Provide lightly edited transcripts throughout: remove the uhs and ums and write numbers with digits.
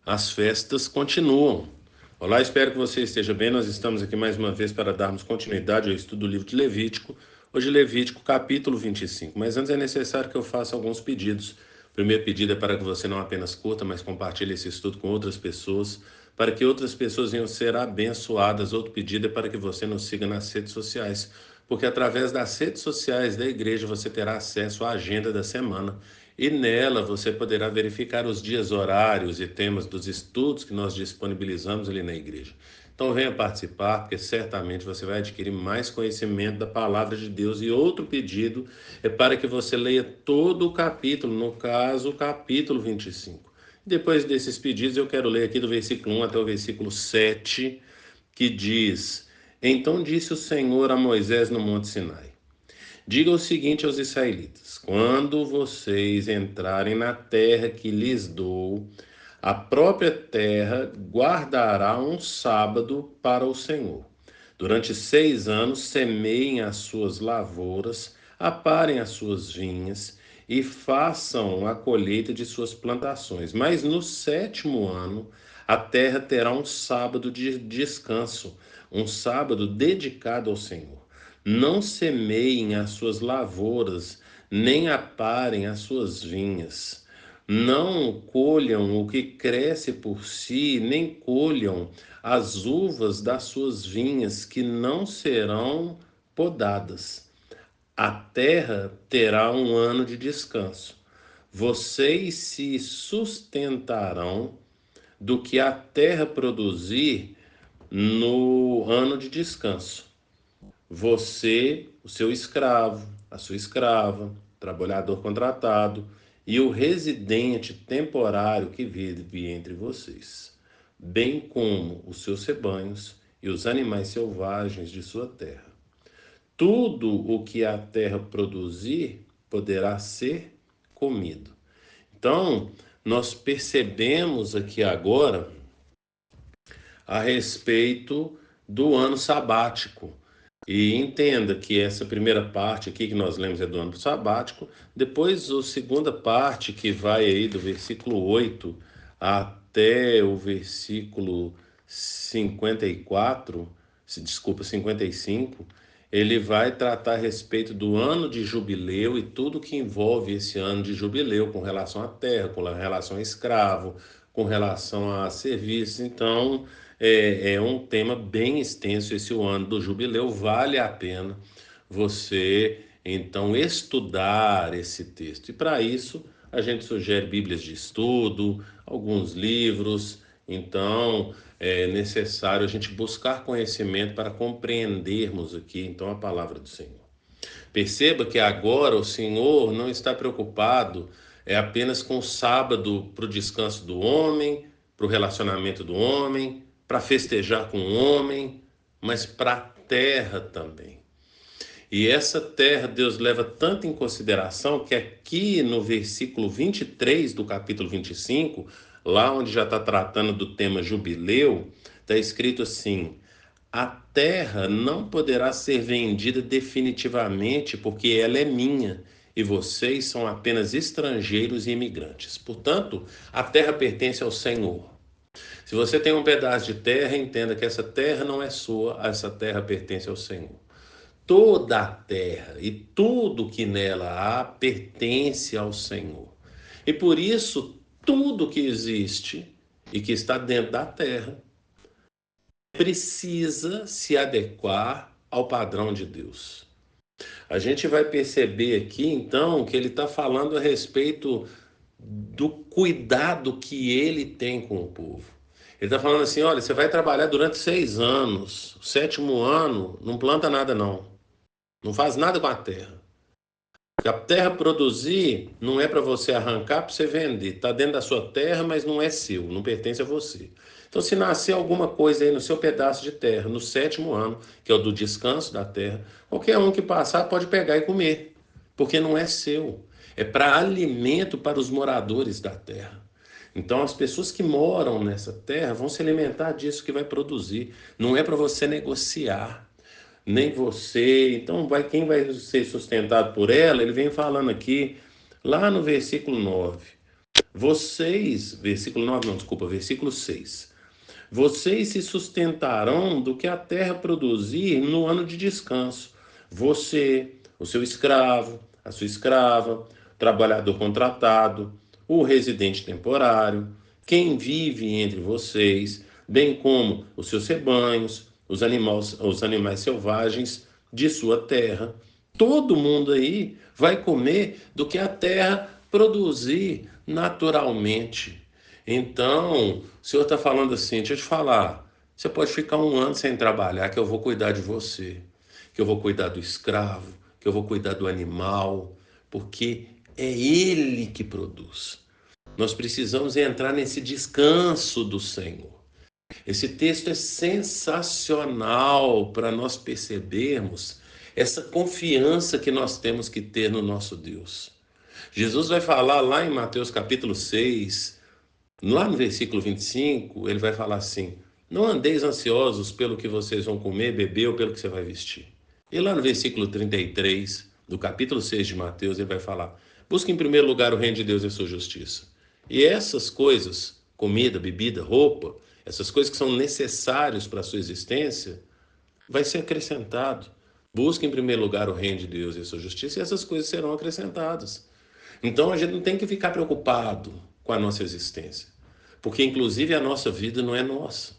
as festas continuam. Olá, espero que você esteja bem. Nós estamos aqui mais uma vez para darmos continuidade ao estudo do livro de Levítico. Hoje, Levítico, capítulo 25. Mas antes é necessário que eu faça alguns pedidos. O primeiro pedido é para que você não apenas curta, mas compartilhe esse estudo com outras pessoas, para que outras pessoas venham ser abençoadas. Outro pedido é para que você nos siga nas redes sociais, porque através das redes sociais da igreja você terá acesso à agenda da semana. E nela você poderá verificar os dias, horários e temas dos estudos que nós disponibilizamos ali na igreja. Então venha participar, porque certamente você vai adquirir mais conhecimento da palavra de Deus. E outro pedido é para que você leia todo o capítulo, no caso, o capítulo 25. Depois desses pedidos, eu quero ler aqui do versículo 1 até o versículo 7, que diz: Então disse o Senhor a Moisés no Monte Sinai: Diga o seguinte aos israelitas: quando vocês entrarem na terra que lhes dou, a própria terra guardará um sábado para o Senhor. Durante 6 anos semeiem as suas lavouras, aparem as suas vinhas e façam a colheita de suas plantações. Mas no sétimo ano a terra terá um sábado de descanso, um sábado dedicado ao Senhor. Não semeiem as suas lavouras, nem aparem as suas vinhas. Não colham o que cresce por si, nem colham as uvas das suas vinhas, que não serão podadas. A terra terá um ano de descanso. Vocês se sustentarão do que a terra produzir no ano de descanso. Você, o seu escravo, a sua escrava, trabalhador contratado e o residente temporário que vive entre vocês, bem como os seus rebanhos e os animais selvagens de sua terra. Tudo o que a terra produzir poderá ser comido. Então, nós percebemos aqui agora a respeito do ano sabático. E entenda que essa primeira parte aqui que nós lemos é do ano sabático, depois a segunda parte, que vai aí do versículo 8 até o versículo 54, desculpa, 55, ele vai tratar a respeito do ano de jubileu e tudo que envolve esse ano de jubileu com relação à terra, com relação a escravo, com relação a serviços. Então, é um tema bem extenso esse o ano do jubileu. Vale a pena você, então, estudar esse texto. E para isso, a gente sugere bíblias de estudo, alguns livros. Então, é necessário a gente buscar conhecimento para compreendermos aqui, então, a palavra do Senhor. Perceba que agora o Senhor não está preocupado apenas com o sábado para o descanso do homem, para o relacionamento do homem, para festejar com o homem, mas para a terra também. E essa terra Deus leva tanto em consideração que aqui no versículo 23 do capítulo 25, lá onde já está tratando do tema jubileu, está escrito assim: a terra não poderá ser vendida definitivamente, porque ela é minha, e vocês são apenas estrangeiros e imigrantes. Portanto, a terra pertence ao Senhor. Se você tem um pedaço de terra, entenda que essa terra não é sua, essa terra pertence ao Senhor. Toda a terra e tudo que nela há pertence ao Senhor. E por isso, tudo que existe e que está dentro da terra precisa se adequar ao padrão de Deus. A gente vai perceber aqui, então, que ele está falando a respeito do cuidado que ele tem com o povo. Ele está falando assim: olha, você vai trabalhar durante 6 anos, o sétimo ano, não planta nada, não. Não faz nada com a terra. A terra produzir não é para você arrancar para você vender. Está dentro da sua terra, mas não é seu, não pertence a você. Então, se nascer alguma coisa aí no seu pedaço de terra, no sétimo ano, que é o do descanso da terra, qualquer um que passar pode pegar e comer, porque não é seu. É para alimento para os moradores da terra. Então, as pessoas que moram nessa terra vão se alimentar disso que vai produzir. Não é para você negociar, nem você. Então, quem vai ser sustentado por ela, ele vem falando aqui, lá no versículo 9. Vocês, versículo 9, não, desculpa, versículo 6. Vocês se sustentarão do que a terra produzir no ano de descanso. Você, o seu escravo, a sua escrava, o trabalhador contratado, o residente temporário, quem vive entre vocês, bem como os seus rebanhos, os animais selvagens de sua terra. Todo mundo aí vai comer do que a terra produzir naturalmente. Então, o senhor está falando assim, deixa eu te falar, você pode ficar um ano sem trabalhar, que eu vou cuidar de você, que eu vou cuidar do escravo, que eu vou cuidar do animal, porque é ele que produz. Nós precisamos entrar nesse descanso do Senhor. Esse texto é sensacional para nós percebermos essa confiança que nós temos que ter no nosso Deus. Jesus vai falar lá em Mateus capítulo 6, lá no versículo 25, ele vai falar assim: não andeis ansiosos pelo que vocês vão comer, beber ou pelo que você vai vestir. E lá no versículo 33 do capítulo 6 de Mateus, ele vai falar: busque em primeiro lugar o reino de Deus e a sua justiça. E essas coisas, comida, bebida, roupa, essas coisas que são necessárias para a sua existência, vai ser acrescentado. Busque em primeiro lugar o reino de Deus e a sua justiça, e essas coisas serão acrescentadas. Então a gente não tem que ficar preocupado com a nossa existência, porque inclusive a nossa vida não é nossa.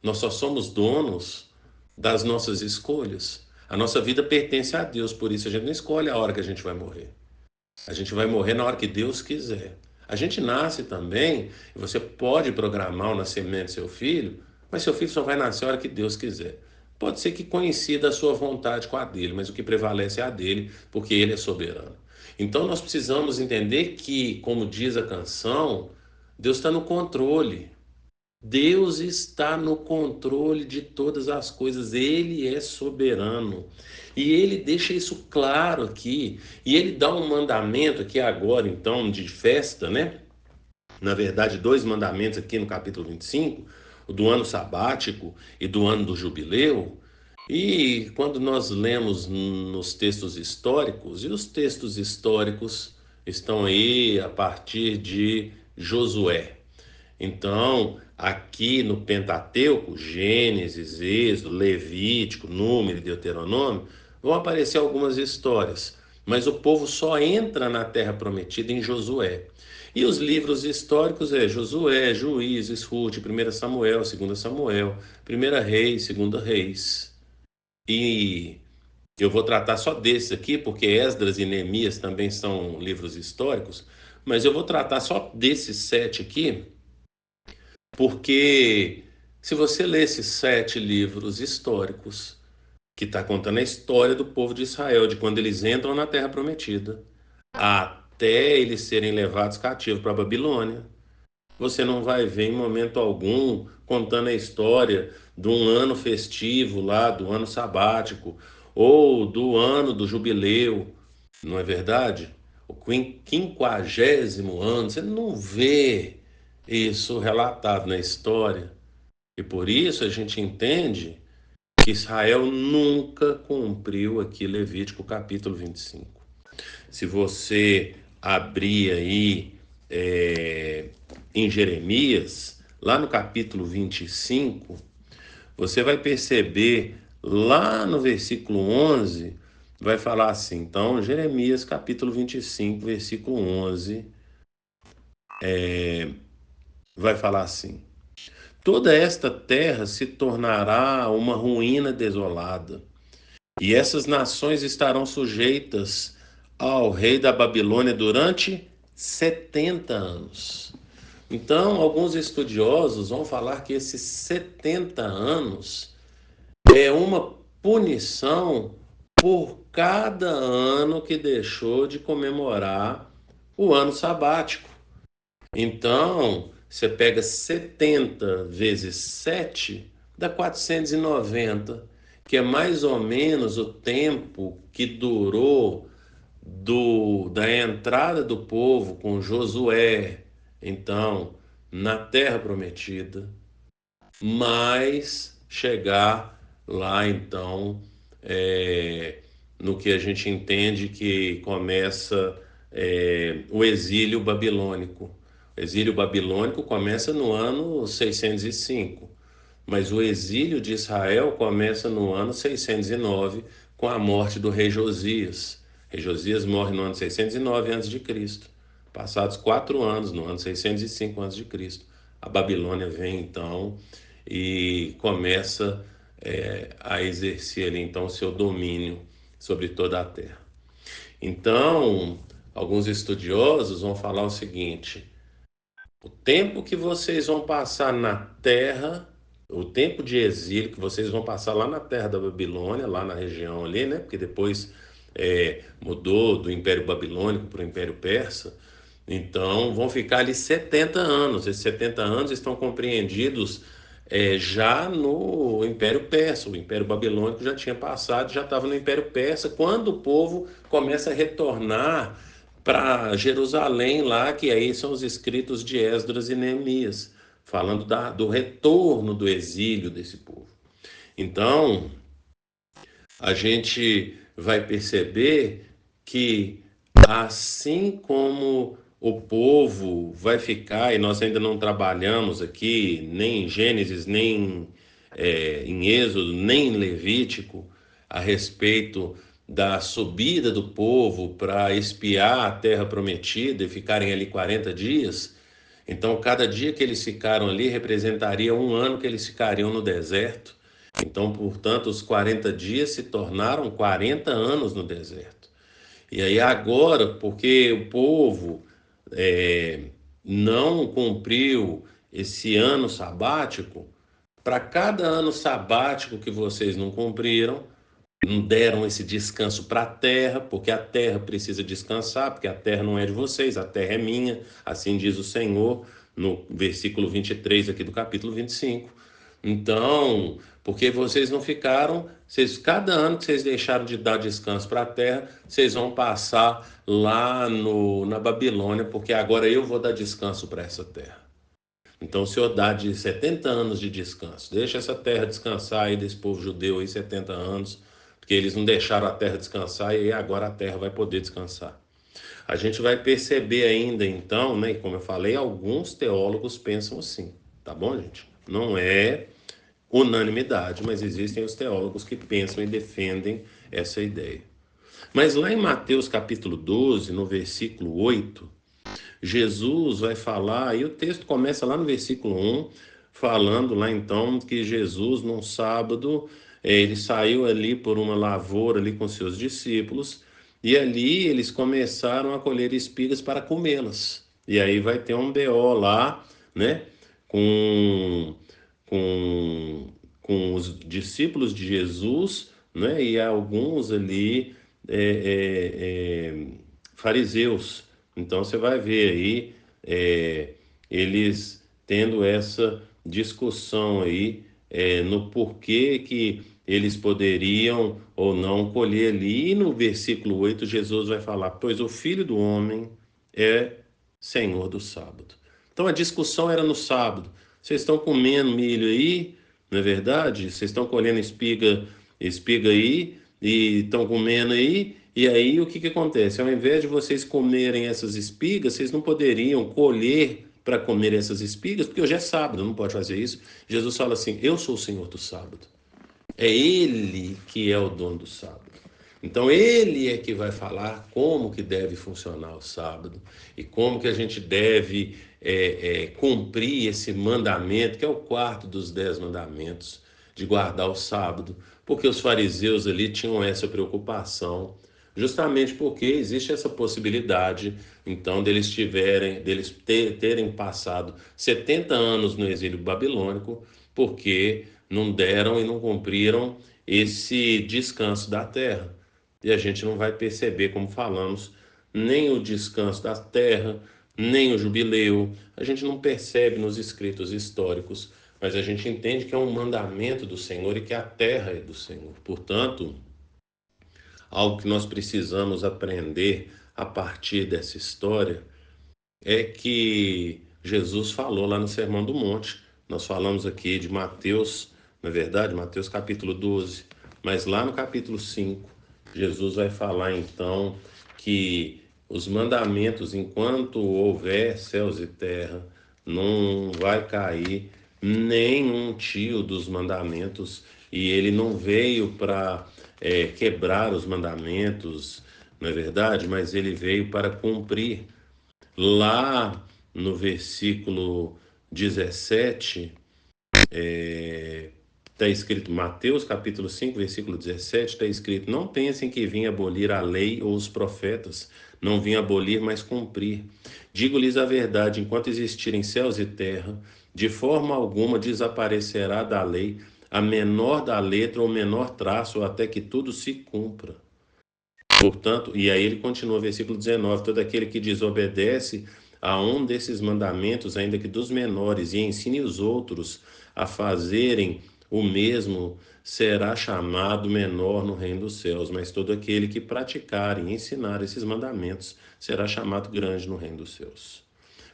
Nós só somos donos das nossas escolhas. A nossa vida pertence a Deus, por isso a gente não escolhe a hora que a gente vai morrer. A gente vai morrer na hora que Deus quiser. A gente nasce também, e você pode programar o nascimento do seu filho, mas seu filho só vai nascer a hora que Deus quiser. Pode ser que coincida a sua vontade com a dele, mas o que prevalece é a dele, porque ele é soberano. Então nós precisamos entender que, como diz a canção, Deus está no controle. Deus está no controle de todas as coisas, ele é soberano. E ele deixa isso claro aqui, e ele dá um mandamento aqui agora, então, de festa, né? Na verdade, dois mandamentos aqui no capítulo 25, o do ano sabático e do ano do jubileu. E quando nós lemos nos textos históricos, e os textos históricos estão aí a partir de Josué. Então, aqui no Pentateuco, Gênesis, Êxodo, Levítico, Número e Deuteronômio, vão aparecer algumas histórias, mas o povo só entra na Terra Prometida em Josué. E os livros históricos é Josué, Juízes, Ruth, 1 Samuel, 2 Samuel, 1 Reis, 2 Reis. E eu vou tratar só desses aqui, porque Esdras e Neemias também são livros históricos, mas eu vou tratar só desses 7 aqui, porque se você lê esses 7 livros históricos, que está contando a história do povo de Israel, de quando eles entram na Terra Prometida, até eles serem levados cativos para a Babilônia, você não vai ver em momento algum contando a história de um ano festivo lá, do ano sabático, ou do ano do jubileu, não é verdade? O 50º ano, você não vê isso relatado na história. E por isso a gente entende que Israel nunca cumpriu aqui Levítico capítulo 25. Se você abrir aí em Jeremias, lá no capítulo 25, você vai perceber lá no versículo 11, vai falar assim, então Jeremias capítulo 25, versículo 11, vai falar assim: toda esta terra se tornará uma ruína desolada, e essas nações estarão sujeitas ao rei da Babilônia durante 70 anos. Então, alguns estudiosos vão falar que esses 70 anos é uma punição por cada ano que deixou de comemorar o ano sabático. Então, você pega 70 vezes 7, dá 490, que é mais ou menos o tempo que durou da entrada do povo com Josué, então, na Terra Prometida, mas chegar lá, então, no que a gente entende que começa o exílio babilônico. O exílio babilônico começa no ano 605, mas o exílio de Israel começa no ano 609, com a morte do rei Josias. O rei Josias morre no ano 609 a.C. Passados 4 anos, no ano 605 a.C., a Babilônia vem então e começa a exercer ali então seu domínio sobre toda a terra. Então, alguns estudiosos vão falar o seguinte: o tempo que vocês vão passar na terra, o tempo de exílio que vocês vão passar lá na terra da Babilônia, lá na região ali, né? Porque depois mudou do Império Babilônico para o Império Persa. Então, vão ficar ali 70 anos. Esses 70 anos estão compreendidos já no Império Persa. O Império Babilônico já tinha passado, já estava no Império Persa, quando o povo começa a retornar para Jerusalém lá, que aí são os escritos de Esdras e Neemias, falando do retorno do exílio desse povo. Então, a gente vai perceber que assim como o povo vai ficar, e nós ainda não trabalhamos aqui, nem em Gênesis, nem em Êxodo, nem em Levítico, a respeito da subida do povo para espiar a terra prometida e ficarem ali 40 dias. Então, cada dia que eles ficaram ali representaria um ano que eles ficariam no deserto. Então, portanto, os 40 dias se tornaram 40 anos no deserto. E aí agora, porque o povo não cumpriu esse ano sabático, para cada ano sabático que vocês não cumpriram, não deram esse descanso para a terra, porque a terra precisa descansar, porque a terra não é de vocês, a terra é minha, assim diz o Senhor, no versículo 23 aqui do capítulo 25. Então, porque vocês não ficaram, cada ano que vocês deixaram de dar descanso para a terra, vocês vão passar lá na Babilônia, porque agora eu vou dar descanso para essa terra. Então o Senhor dá de 70 anos de descanso. Deixa essa terra descansar aí desse povo judeu aí 70 anos, porque eles não deixaram a terra descansar e agora a terra vai poder descansar. A gente vai perceber ainda então, né, como eu falei, alguns teólogos pensam assim, tá bom, gente? Não é unanimidade, mas existem os teólogos que pensam e defendem essa ideia. Mas lá em Mateus capítulo 12, no versículo 8, Jesus vai falar, e o texto começa lá no versículo 1, falando lá então que Jesus, num sábado, ele saiu ali por uma lavoura ali com seus discípulos, e ali eles começaram a colher espigas para comê-las. E aí vai ter um BO lá, né, com, com, com os discípulos de Jesus, né, e alguns ali fariseus. Então você vai ver aí eles tendo essa discussão aí no porquê que eles poderiam ou não colher ali. E no versículo 8 Jesus vai falar: pois o Filho do Homem é Senhor do sábado. Então a discussão era no sábado. Vocês estão comendo milho aí, não é verdade? Vocês estão colhendo espiga aí e estão comendo aí. E aí o que acontece? Ao invés de vocês comerem essas espigas, vocês não poderiam colher para comer essas espigas, porque hoje é sábado, não pode fazer isso. Jesus fala assim: eu sou o Senhor do sábado. É Ele que é o dono do sábado. Então Ele é que vai falar como que deve funcionar o sábado e como que a gente deve cumprir esse mandamento, que é o quarto dos 10 mandamentos, de guardar o sábado, porque os fariseus ali tinham essa preocupação, justamente porque existe essa possibilidade, então, deles terem passado 70 anos no exílio babilônico, porque não deram e não cumpriram esse descanso da terra. E a gente não vai perceber, como falamos, nem o descanso da terra, nem o jubileu. A gente não percebe nos escritos históricos, mas a gente entende que é um mandamento do Senhor e que a terra é do Senhor. Portanto, algo que nós precisamos aprender a partir dessa história é que Jesus falou lá no Sermão do Monte. Nós falamos aqui de Mateus, na verdade, Mateus capítulo 12, mas lá no capítulo 5, Jesus vai falar então que Os mandamentos, enquanto houver céus e terra, não vai cair nenhum tio dos mandamentos, e ele não veio para quebrar os mandamentos, não é verdade? Mas ele veio para cumprir. Lá no versículo 17, está escrito, Mateus capítulo 5, versículo 17, está escrito: não pensem que vim abolir a lei ou os profetas, não vim abolir, mas cumprir. Digo-lhes a verdade, enquanto existirem céus e terra, de forma alguma desaparecerá da lei a menor da letra ou menor traço, até que tudo se cumpra. Portanto, e aí ele continua, versículo 19: todo aquele que desobedece a um desses mandamentos, ainda que dos menores, e ensine os outros a fazerem o mesmo, será chamado menor no reino dos céus, mas todo aquele que praticar e ensinar esses mandamentos será chamado grande no reino dos céus.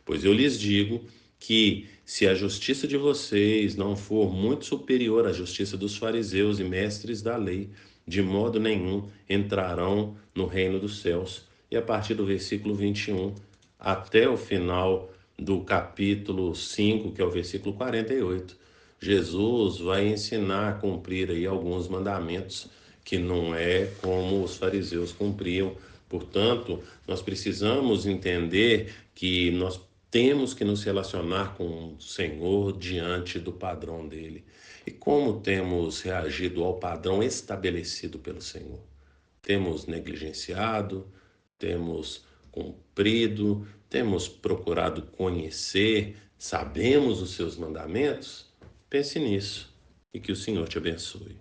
Pois eu lhes digo que, se a justiça de vocês não for muito superior à justiça dos fariseus e mestres da lei, de modo nenhum entrarão no reino dos céus. E a partir do versículo 21 até o final do capítulo 5, que é o versículo 48, Jesus vai ensinar a cumprir aí alguns mandamentos que não é como os fariseus cumpriam. Portanto, nós precisamos entender que nós temos que nos relacionar com o Senhor diante do padrão dele. E como temos reagido ao padrão estabelecido pelo Senhor? Temos negligenciado, temos cumprido, temos procurado conhecer, sabemos os seus mandamentos? Pense nisso e que o Senhor te abençoe.